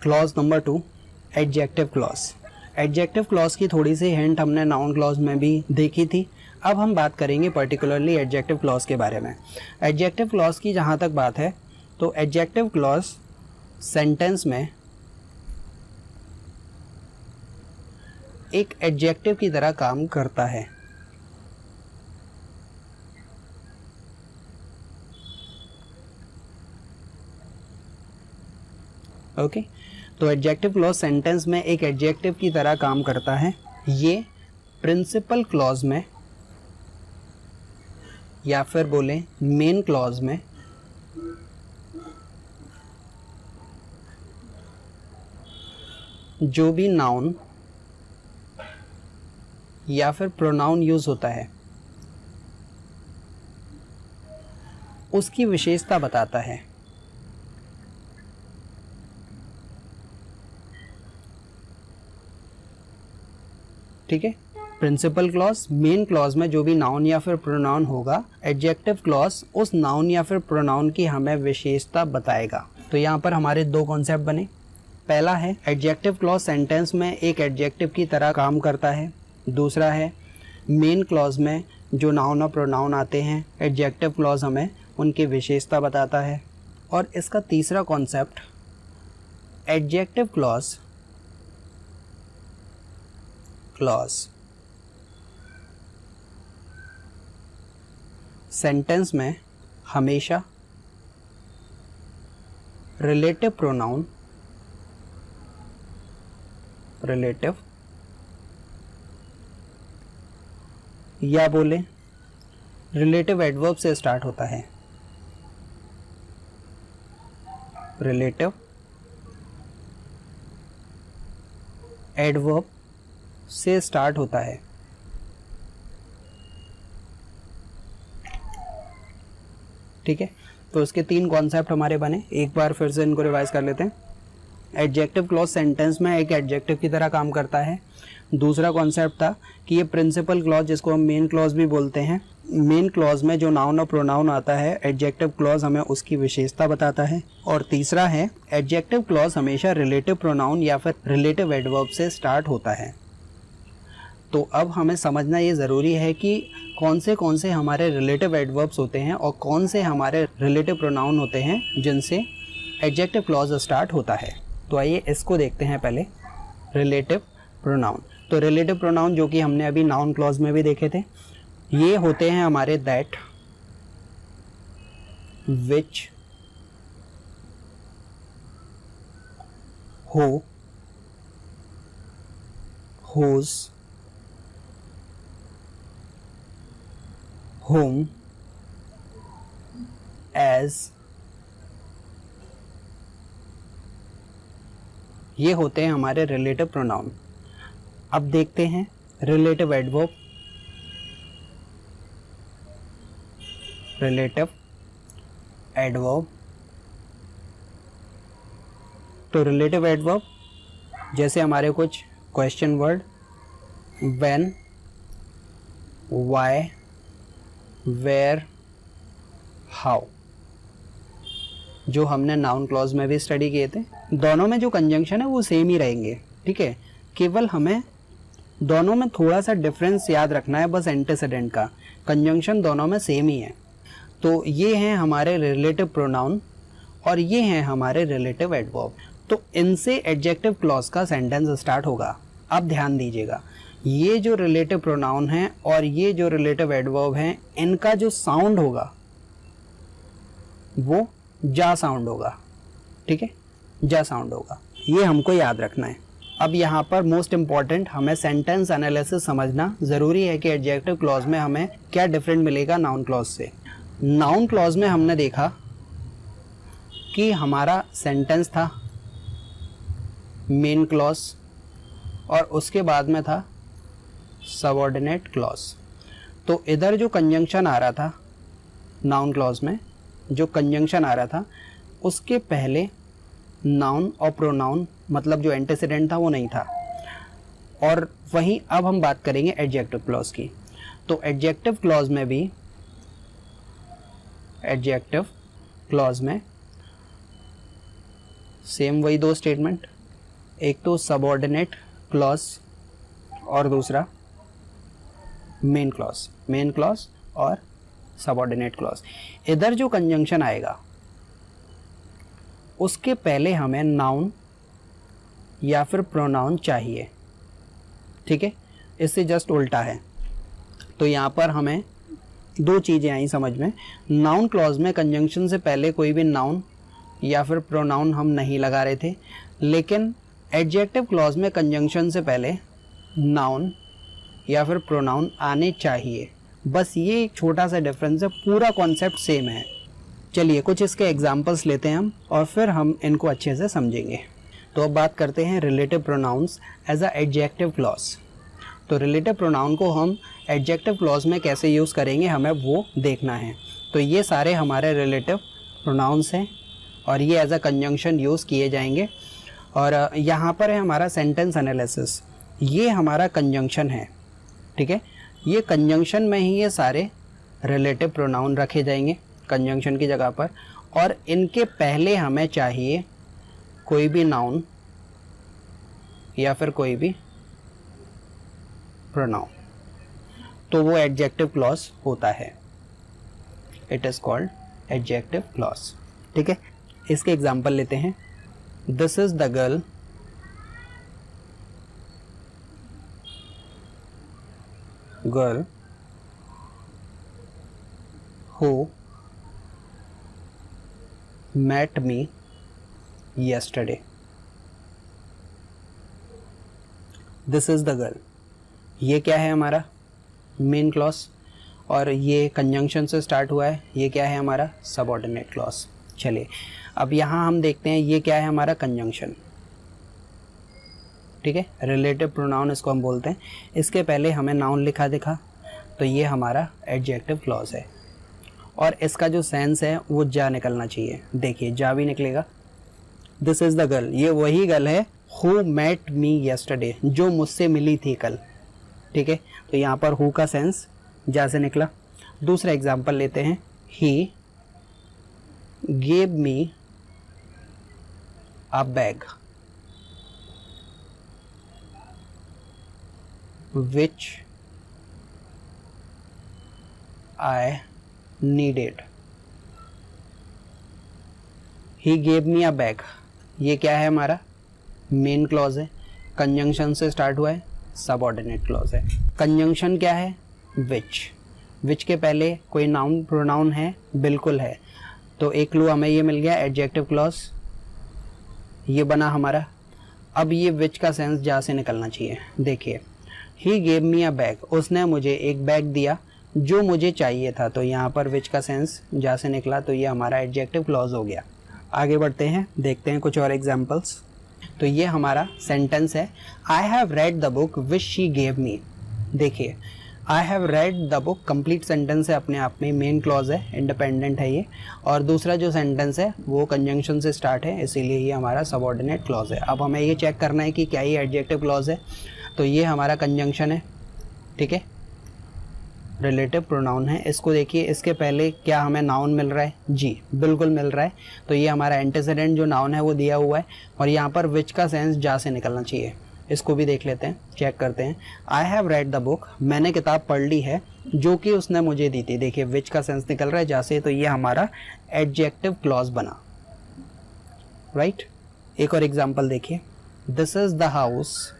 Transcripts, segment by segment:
Clause number 2, adjective clause. Adjective clause की थोड़ी सी hint हमने नाउन क्लॉज में भी देखी थी। अब हम बात करेंगे पर्टिकुलरली एडजेक्टिव क्लॉज के बारे में। एडजेक्टिव क्लॉज की जहाँ तक बात है तो एडजेक्टिव क्लॉज सेंटेंस में एक एडजेक्टिव की तरह काम करता है। ओके, तो एडजेक्टिव क्लॉज सेंटेंस में एक एडजेक्टिव की तरह काम करता है। ये प्रिंसिपल क्लॉज में या फिर बोले मेन क्लॉज में जो भी नाउन या फिर प्रोनाउन यूज होता है उसकी विशेषता बताता है। ठीक है, प्रिंसिपल क्लॉज, मेन क्लॉज में जो भी नाउन या फिर प्रोनाउन होगा, एडजेक्टिव क्लॉज उस नाउन या फिर प्रोनाउन की हमें विशेषता बताएगा। तो यहाँ पर हमारे दो कॉन्सेप्ट बने। पहला है एडजेक्टिव क्लॉज सेंटेंस में एक एडजेक्टिव की तरह काम करता है। दूसरा है मेन क्लॉज में जो नाउन और प्रोनाउन आते हैं, एडजेक्टिव क्लॉज हमें उनकी विशेषता बताता है। और इसका तीसरा कॉन्सेप्ट एडजेक्टिव क्लॉज सेंटेंस में हमेशा रिलेटिव प्रोनाउन, या बोले रिलेटिव एडवर्ब से स्टार्ट होता है। रिलेटिव एडवर्ब से स्टार्ट होता है। ठीक है, तो इसके तीन कॉन्सेप्ट हमारे बने। एक बार फिर से इनको रिवाइज कर लेते हैं। एडजेक्टिव क्लॉज सेंटेंस में एक एडजेक्टिव की तरह काम करता है। दूसरा कॉन्सेप्ट था कि ये प्रिंसिपल क्लॉज, जिसको हम मेन क्लॉज भी बोलते हैं, मेन क्लॉज में जो नाउन और प्रोनाउन आता है, एडजेक्टिव क्लॉज हमें उसकी विशेषता बताता है। और तीसरा है एडजेक्टिव क्लॉज हमेशा रिलेटिव प्रोनाउन या फिर रिलेटिव एडवर्ब से स्टार्ट होता है। तो अब हमें समझना ये ज़रूरी है कि कौन से हमारे रिलेटिव एडवर्ब्स होते हैं और कौन से हमारे रिलेटिव प्रोनाउन होते हैं जिनसे एडजेक्टिव क्लॉज स्टार्ट होता है। तो आइए इसको देखते हैं पहले, रिलेटिव प्रोनाउन। तो रिलेटिव प्रोनाउन जो कि हमने अभी नाउन क्लॉज में भी देखे थे, ये होते हैं हमारे that, which, who, whose, whom, as, ये होते हैं हमारे रिलेटिव प्रोनाउन। अब देखते हैं रिलेटिव एडवर्ब। तो रिलेटिव एडवर्ब जैसे हमारे कुछ question word when, why, where, how, जो हमने नाउन क्लॉज में भी स्टडी किए थे। दोनों में जो कंजंक्शन है वो सेम ही रहेंगे। ठीक है, केवल हमें दोनों में थोड़ा सा डिफरेंस याद रखना है, बस एंटीसीडेंट का। कंजंक्शन दोनों में सेम ही है। तो ये हैं हमारे रिलेटिव प्रोनाउन और ये हैं हमारे रिलेटिव एडवर्ब। तो इनसे एडजेक्टिव क्लॉज का सेंटेंस स्टार्ट होगा। अब ध्यान दीजिएगा, ये जो रिलेटिव प्रोनाउन है और ये जो रिलेटिव एडवर्ब हैं, इनका जो साउंड होगा वो जा साउंड होगा। ठीक है, जा साउंड होगा, ये हमको याद रखना है। अब यहाँ पर मोस्ट इम्पॉर्टेंट हमें सेंटेंस एनालिसिस समझना ज़रूरी है कि एडजेक्टिव क्लॉज में हमें क्या डिफरेंट मिलेगा नाउन क्लॉज से। नाउन क्लॉज में हमने देखा कि हमारा सेंटेंस था मेन क्लॉज और उसके बाद में था सबऑर्डिनेट क्लॉज। तो इधर जो कंजंक्शन आ रहा था नाउन क्लॉज में, जो कंजंक्शन आ रहा था उसके पहले नाउन और प्रोनाउन मतलब जो एंटीसीडेंट था वो नहीं था। और वहीं अब हम बात करेंगे एडजेक्टिव क्लॉज की। तो एडजेक्टिव क्लॉज में भी, एडजेक्टिव क्लॉज में सेम वही दो स्टेटमेंट, एक तो सबऑर्डिनेट क्लॉज और दूसरा मेन क्लॉज और सबऑर्डिनेट क्लॉज। इधर जो कंजंक्शन आएगा उसके पहले हमें नाउन या फिर प्रोनाउन चाहिए, ठीक है, इससे जस्ट उल्टा है। तो यहाँ पर हमें दो चीज़ें आई समझ में। नाउन क्लॉज में कंजंक्शन से पहले कोई भी नाउन या फिर प्रोनाउन हम नहीं लगा रहे थे, लेकिन एडजेक्टिव क्लॉज में कंजंक्शन से पहले नाउन या फिर प्रोनाउन आने चाहिए। बस ये एक छोटा सा डिफरेंस है, पूरा कॉन्सेप्ट सेम है। चलिए कुछ इसके एग्जांपल्स लेते हैं हम और फिर हम इनको अच्छे से समझेंगे। तो अब बात करते हैं relative pronouns as a adjective clause. तो रिलेटिव प्रोनाउन को हम एडजेक्टिव क्लॉज में कैसे यूज़ करेंगे हमें वो देखना है। तो ये सारे हमारे रिलेटिव प्रोनाउंस हैं और ये एज अ कंजंक्शन यूज़ किए जाएंगे। और यहाँ पर है हमारा सेंटेंस एनालिसिस, ये हमारा कंजंक्शन है, ठीक है। ये कंजंक्शन में ही ये सारे रिलेटिव प्रोनाउन रखे जाएंगे कंजंक्शन की जगह पर, और इनके पहले हमें चाहिए कोई भी नाउन या फिर कोई भी प्रोनाउन, तो वो एडजेक्टिव क्लॉज होता है। It is called adjective clause, ठीक है। इसके एग्जांपल लेते हैं। This is the girl who met me yesterday. This is the girl, ये क्या है हमारा मेन क्लॉज और ये कंजंक्शन से स्टार्ट हुआ है। ये क्या है हमारा सबऑर्डिनेट क्लॉज। चलिए अब यहाँ हम देखते हैं ये क्या है हमारा कंजंक्शन, ठीक है। रिलेटिव प्रोनाउन इसको हम बोलते हैं। इसके पहले हमें नाउन लिखा दिखा, तो ये हमारा एडजेक्टिव क्लॉज है और इसका जो सेंस है वो जा निकलना चाहिए। देखिए जा भी निकलेगा। दिस इज़ द गर्ल, ये वही गर्ल है हु मेट मी येस्टरडे, जो मुझसे मिली थी कल, ठीक है। तो यहाँ पर हु का सेंस जा से निकला। दूसरा एग्जाम्पल लेते हैं। He gave me a bag which I needed. He gave me a bag, ये क्या है हमारा मेन क्लॉज है, कंजंक्शन से स्टार्ट हुआ है, सबऑर्डिनेट क्लॉज है। कंजंक्शन क्या है विच के पहले कोई नाउन प्रोनाउन है, बिल्कुल है। तो एक क्लू हमें ये मिल गया, एडजेक्टिव क्लॉज ये बना हमारा। अब ये विच का सेंस जा से निकलना चाहिए। देखिए he gave me a bag, उसने मुझे एक बैग दिया जो मुझे चाहिए था, तो यहाँ पर विच का सेंस जा से निकला, तो ये हमारा एडजेक्टिव क्लॉज हो गया। आगे बढ़ते हैं, देखते हैं कुछ और एग्जांपल्स। तो ये हमारा सेंटेंस है, I have read the book which she gave me. देखिए I have read the book complete sentence है, अपने आप में मेन क्लॉज है, इंडिपेंडेंट है ये। और दूसरा जो सेंटेंस है वो कंजंक्शन से स्टार्ट है, इसीलिए ये हमारा सबऑर्डिनेट क्लॉज है। अब हमें ये चेक करना है कि क्या ये एडजेक्टिव क्लॉज है। तो ये हमारा कंजंक्शन है, ठीक है, रिलेटिव प्रोनाउन है। इसको देखिए, इसके पहले क्या हमें नाउन मिल रहा है? जी बिल्कुल मिल रहा है। तो ये हमारा एंटीसीडेंट जो नाउन है वो दिया हुआ है, और यहाँ पर विच का सेंस जा से निकलना चाहिए। इसको भी देख लेते हैं, चेक करते हैं। आई हैव रेड द बुक, मैंने किताब पढ़ ली है जो कि उसने मुझे दी थी। देखिए विच का सेंस निकल रहा है जा से, तो ये हमारा एडजेक्टिव क्लॉज बना, राइट। एक और एग्जाम्पल देखिए। This is the house,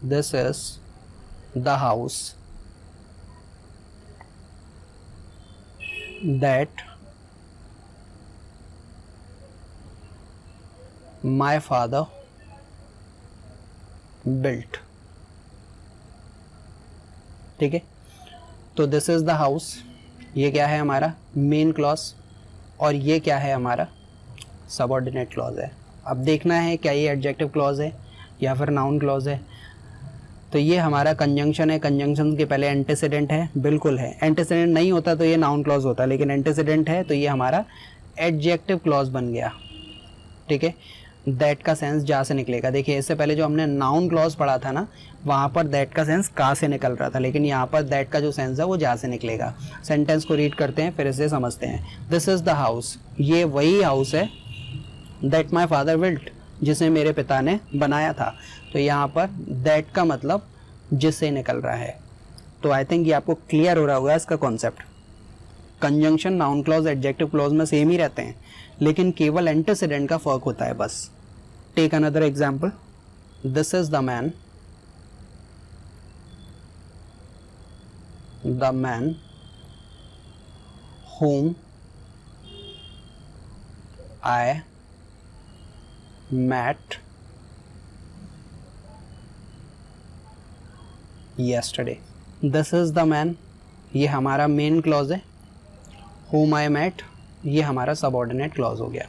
this is the house that my father built, ठीक है। तो दिस इज द हाउस, ये क्या है हमारा मेन क्लॉज, और ये क्या है हमारा सबऑर्डिनेट क्लॉज है। अब देखना है क्या ये एडजेक्टिव क्लॉज है या फिर नाउन क्लॉज है। तो ये हमारा कंजंक्शन है, कंजंक्शन के पहले एंटीसीडेंट है, बिल्कुल है। एंटीसीडेंट नहीं होता तो ये नाउन क्लॉज होता, लेकिन एंटीसीडेंट है तो ये हमारा एडजेक्टिव क्लॉज बन गया, ठीक है। दैट का सेंस जा से निकलेगा। देखिए इससे पहले जो हमने नाउन क्लॉज पढ़ा था ना, वहाँ पर दैट का सेंस का से निकल रहा था, लेकिन यहाँ पर दैट का जो सेंस है वो जा से निकलेगा। सेंटेंस को रीड करते हैं फिर इसे समझते हैं। दिस इज़ द हाउस, ये वही हाउस है दैट माई फादर बिल्ट, जिसे मेरे पिता ने बनाया था। तो यहाँ पर दैट का मतलब जिससे निकल रहा है। तो आई थिंक ये आपको क्लियर हो रहा होगा इसका concept. Conjunction noun clause adjective clause में सेम ही रहते हैं, लेकिन केवल एंटीसीडेंट का फर्क होता है बस। Take another example, this is the man whom I met yesterday. This is the man, ये हमारा मेन क्लॉज है। whom I met ये हमारा सबऑर्डिनेट क्लॉज हो गया।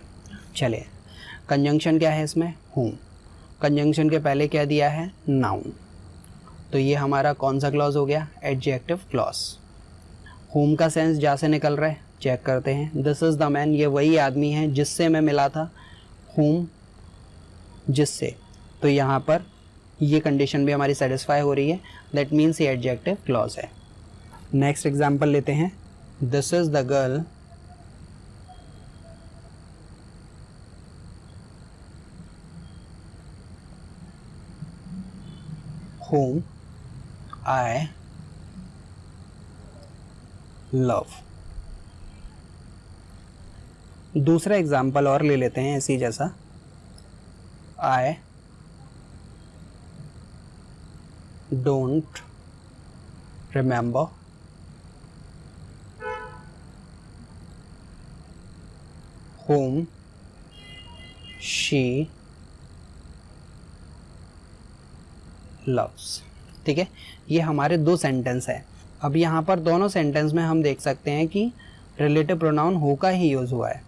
चलिए, कंजंक्शन क्या है इसमें? whom। कंजंक्शन के पहले क्या दिया है? नाउन। तो ये हमारा कौन सा क्लॉज हो गया? Adjective clause. whom का सेंस जा से निकल रहा है, चेक करते हैं। दिस इज द मैन, ये वही आदमी है जिससे मैं मिला था। whom जिससे, तो यहाँ पर ये कंडीशन भी हमारी सेटिस्फाई हो रही है, दैट मीन्स ये एडजेक्टिव क्लॉज है। नेक्स्ट एग्जांपल लेते हैं, this is the girl whom I love. दूसरा एग्जाम्पल और ले लेते हैं इसी जैसा, I don't remember whom she loves। ठीक है, ये हमारे दो सेंटेंस है। अब यहाँ पर दोनों सेंटेंस में हम देख सकते हैं कि रिलेटिव प्रोनाउन हो का ही यूज हुआ है।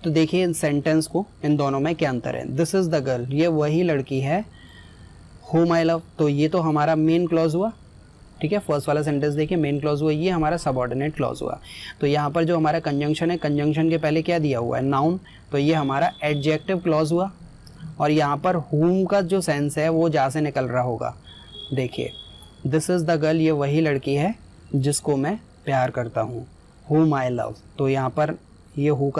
तो देखिए इन सेंटेंस को, इन दोनों में क्या अंतर है। दिस इज द गर्ल, ये वही लड़की है। whom I love, तो ये तो हमारा मेन क्लॉज हुआ। ठीक है, फर्स्ट वाला सेंटेंस देखिए, मेन क्लॉज हुआ, ये हमारा सबऑर्डिनेट क्लॉज हुआ। तो यहाँ पर जो हमारा कंजंक्शन है, कंजंक्शन के पहले क्या दिया हुआ है? नाउन। तो ये हमारा एडजेक्टिव क्लॉज हुआ। और यहाँ पर whom का जो सेंस है वो जा से निकल रहा होगा। देखिए, दिस इज द गर्ल, ये वही लड़की है जिसको मैं प्यार करता हूँ। whom I love, तो यहाँ पर ये whom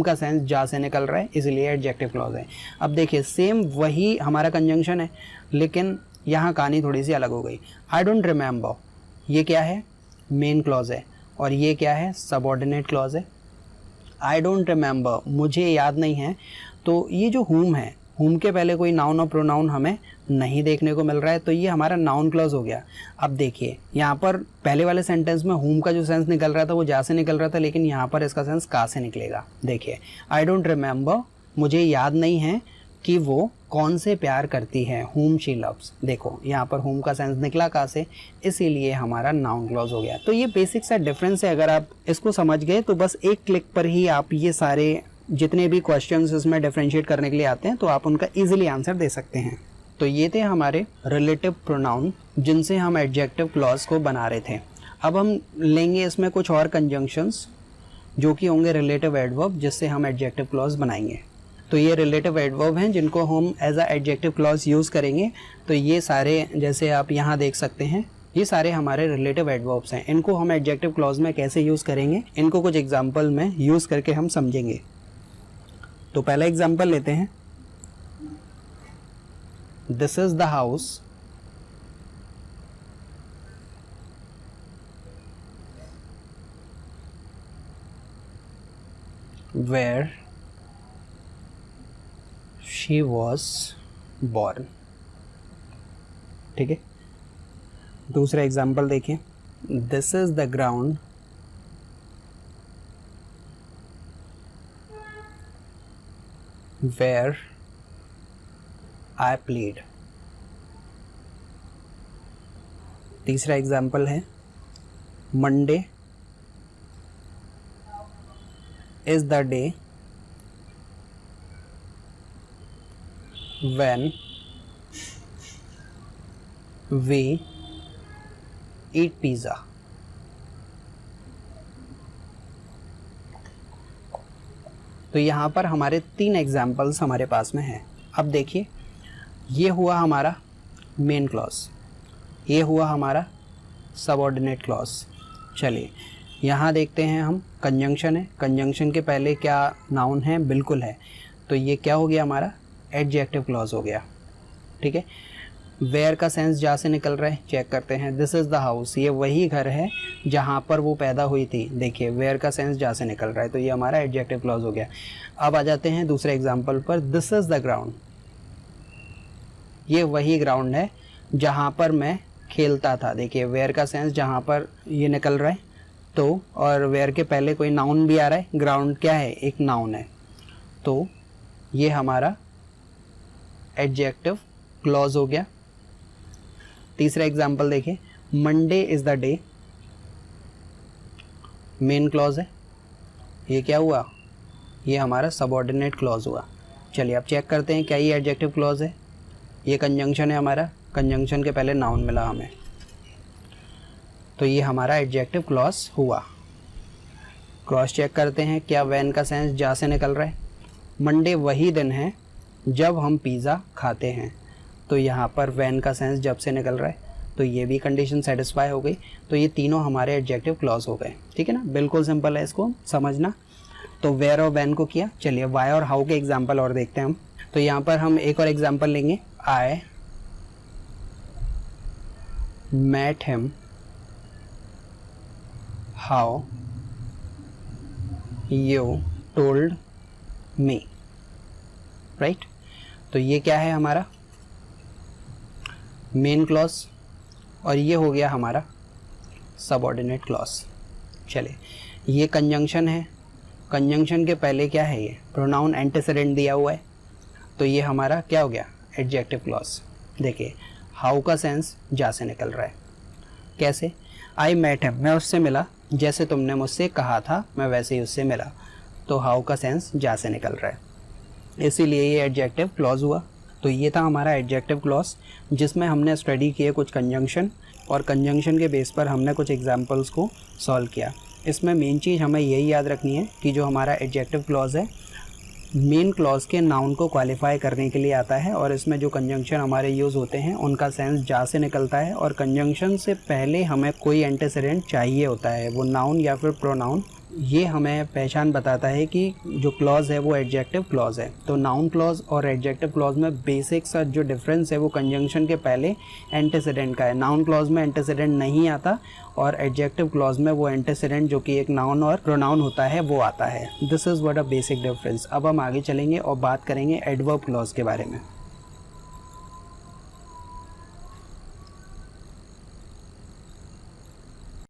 का सेंस जा से निकल रहा है, इसलिए एडजेक्टिव क्लॉज है। अब देखिए सेम वही हमारा कंजंक्शन है, लेकिन यहाँ कहानी थोड़ी सी अलग हो गई। आई डोंट रिमेंबर, ये क्या है? मेन क्लॉज है। और ये क्या है? सबऑर्डिनेट क्लॉज है। आई डोंट रिमेंबर, मुझे याद नहीं है। तो ये जो whom है, whom के पहले कोई नाउन और प्रोनाउन हमें नहीं देखने को मिल रहा है, तो ये हमारा नाउन क्लॉज हो गया। अब देखिए यहाँ पर पहले वाले सेंटेंस में whom का जो सेंस निकल रहा था वो जा से निकल रहा था, लेकिन यहाँ पर इसका सेंस का से निकलेगा। देखिए, आई डोंट रिमेंबर, मुझे याद नहीं है कि वो कौन से प्यार करती है। whom she loves, देखो यहाँ पर whom का सेंस निकला का से, इसीलिए हमारा नाउन क्लॉज हो गया। तो ये बेसिक सा डिफरेंस है। अगर आप इसको समझ गए तो बस एक क्लिक पर ही आप ये सारे जितने भी क्वेश्चंस इसमें डिफरेंशिएट करने के लिए आते हैं तो आप उनका इजीली आंसर दे सकते हैं। तो ये थे हमारे रिलेटिव प्रोनाउन जिनसे हम एडजेक्टिव क्लॉज को बना रहे थे। अब हम लेंगे इसमें कुछ और कंजंक्शंस जो कि होंगे रिलेटिव एडवर्ब, जिससे हम एडजेक्टिव क्लॉज बनाएंगे। तो ये रिलेटिव एडवर्ब हैं जिनको हम as a adjective clause use करेंगे। तो ये सारे, जैसे आप यहाँ देख सकते हैं, ये सारे हमारे रिलेटिव एडवर्ब्स हैं। इनको हम एडजेक्टिव क्लॉज में कैसे यूज़ करेंगे, इनको कुछ एग्जाम्पल में यूज़ करके हम समझेंगे। तो पहला एग्जाम्पल लेते हैं, this is the house where she was born. ठीक है, दूसरा एग्जाम्पल देखिए, this is the ground where I played। तीसरा एग्जाम्पल है, Monday is the day when we eat pizza। तो यहाँ पर हमारे 3 एग्जाम्पल्स हमारे पास में हैं। अब देखिए, ये हुआ हमारा मेन क्लॉज, ये हुआ हमारा सबऑर्डिनेट क्लॉज। चलिए, यहाँ देखते हैं हम कंजंक्शन है, कंजंक्शन के पहले क्या नाउन है, बिल्कुल है, तो ये क्या हो गया हमारा एडजेक्टिव क्लॉज हो गया। ठीक है, वेयर का सेंस जा से निकल रहा है, चेक करते हैं। दिस इज़ द हाउस, ये वही घर है जहाँ पर वो पैदा हुई थी। देखिए वेयर का सेंस जा से निकल रहा है, तो ये हमारा एडजेक्टिव क्लॉज हो गया। अब आ जाते हैं दूसरे एग्जाम्पल पर। दिस इज़ द ग्राउंड, ये वही ग्राउंड है जहाँ पर मैं खेलता था। देखिए वेयर का सेंस जहाँ पर ये निकल रहा है, तो और वेयर के पहले कोई नाउन भी आ रहा है, ग्राउंड क्या है, एक नाउन है, तो ये हमारा एडजेक्टिव क्लॉज हो गया। तीसरा एग्जाम्पल देखिए, Monday is the day, main clause है, ये क्या हुआ, ये हमारा सबऑर्डिनेट क्लॉज हुआ। चलिए अब चेक करते हैं क्या ये एडजेक्टिव क्लॉज है। ये कंजंक्शन है हमारा, कंजंक्शन के पहले नाउन मिला हमें, तो ये हमारा एडजेक्टिव क्लॉज हुआ। क्रॉस चेक करते हैं क्या वैन का सेंस जा से निकल रहा है। मंडे वही दिन है जब हम पिज़्ज़ा खाते हैं, तो यहाँ पर वैन का सेंस जब से निकल रहा है, तो ये भी कंडीशन सेटिस्फाई हो गई। तो ये तीनों हमारे एडजेक्टिव क्लॉज हो गए। ठीक है ना, बिल्कुल सिंपल है इसको समझना। तो वेयर और वैन को किया। चलिए वाई और हाउ के एग्जाम्पल और देखते हैं हम। तो यहाँ पर हम एक और एग्जाम्पल लेंगे, आई met him, how you told me, right. तो ये क्या है हमारा मेन क्लॉज और ये हो गया हमारा सबऑर्डिनेट क्लॉज। चलिए ये कंजंक्शन है, कंजंक्शन के पहले क्या है, ये प्रोनाउन एंटीसीडेंट दिया हुआ है, तो ये हमारा क्या हो गया एडजेक्टिव क्लॉज। देखिए हाउ का सेंस जा से निकल रहा है, कैसे, आई मेट हिम, मैं उससे मिला, जैसे तुमने मुझसे कहा था मैं वैसे ही उससे मिला, तो हाउ का सेंस जा से निकल रहा है, इसीलिए ये एडजेक्टिव क्लॉज हुआ। तो ये था हमारा एडजेक्टिव क्लॉज, जिसमें हमने स्टडी किए कुछ कंजंक्शन, और कंजंक्शन के बेस पर हमने कुछ एग्जाम्पल्स को सॉल्व किया। इसमें मेन चीज़ हमें यही याद रखनी है कि जो हमारा एडजेक्टिव क्लॉज है मेन क्लॉज के नाउन को क्वालिफाई करने के लिए आता है, और इसमें जो कंजंक्शन हमारे यूज़ होते हैं उनका सेंस जा से निकलता है, और कंजंक्शन से पहले हमें कोई एंटीसीडेंट चाहिए होता है, वो नाउन या फिर प्रोनाउन। ये हमें पहचान बताता है कि जो क्लॉज है वो एडजेक्टिव क्लॉज है। तो नाउन क्लॉज और एडजेक्टिव क्लॉज में बेसिक सा जो डिफरेंस है वो कंजंक्शन के पहले एंटीसीडेंट का है। नाउन क्लॉज में एंटीसीडेंट नहीं आता, और एडजेक्टिव क्लॉज में वो एंटीसीडेंट जो कि एक नाउन और प्रोनाउन होता है वो आता है। This is what a basic difference. अब हम आगे चलेंगे और बात करेंगे एडवर्ब क्लॉज के बारे में।